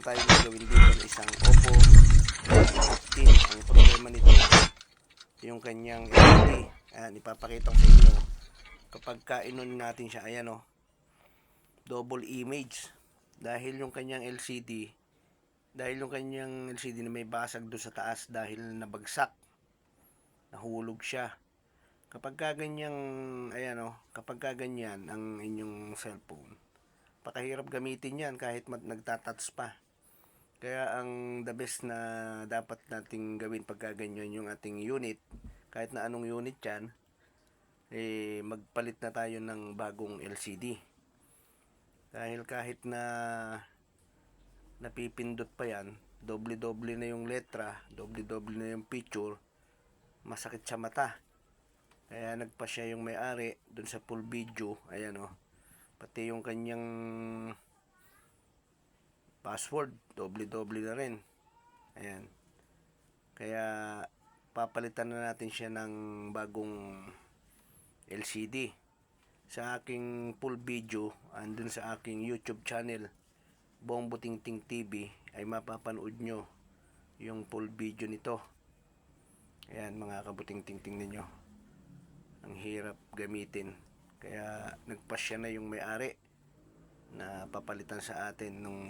tayo gagawin dito ng isang Oppo 15. Ang problema nito, yung kanyang LED. Ayan, ipapakita ko sa inyo. Kapag kainon natin siya, ayan o, double image. Dahil yung kanyang LCD na may basag doon sa taas dahil nabagsak, nahulog siya. Kapag kaganyang, ayan o, kapag kaganyan ang inyong cellphone, pakahirap gamitin yan kahit nagtatouch pa. Kaya ang the best na dapat nating gawin pag kaganyan yung ating unit, kahit na anong unit yan, magpalit na tayo ng bagong LCD. Dahil kahit na napipindot pa yan, doble-doble na yung letra, doble-doble na yung picture, masakit sa mata. Kaya nagpa siya yung may-ari dun sa full video, ayan o, pati yung kanyang password, doble-doble na rin. Ayan. Kaya papalitan na natin siya ng bagong LCD. Sa aking full video, andun sa aking YouTube channel, Bong Butingting TV, ay mapapanood nyo yung full video nito. Ayan mga kabutingting, tingnan nyo. Ang hirap gamitin. Kaya nagpasya na yung may-ari na papalitan sa atin nung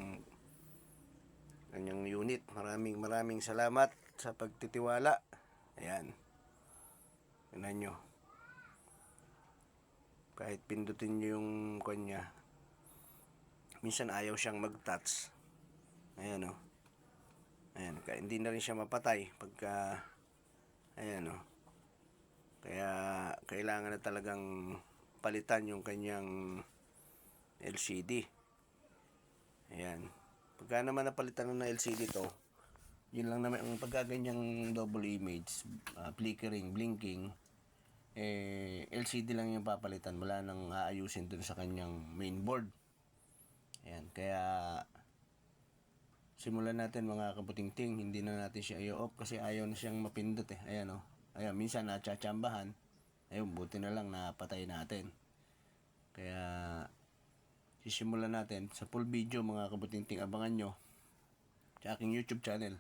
kanyang unit. Maraming salamat sa pagtitiwala. Ayan. Tingnan nyo. Kahit pindutin nyo yung kanya, minsan ayaw siyang mag-touch. Ayan o. Ayan. Kaya hindi na rin siya mapatay pagka, ayan o. Kaya kailangan na talagang palitan yung kanyang LCD. Ayan. Pagka naman napalitan na LCD to, yun lang naman ang pagkaganyang double image, flickering, blinking, LCD lang yung papalitan, wala nang aayusin dun sa kanyang mainboard. Ayan, kaya simulan natin mga kabutingting. Hindi na natin siya i-off kasi ayaw na siyang mapindot eh. Ayan o, ayan, minsan natsatsambahan, ayun, buti na lang napatay natin. Kaya sisimulan natin sa full video mga kabutingting. Abangan nyo sa aking YouTube channel.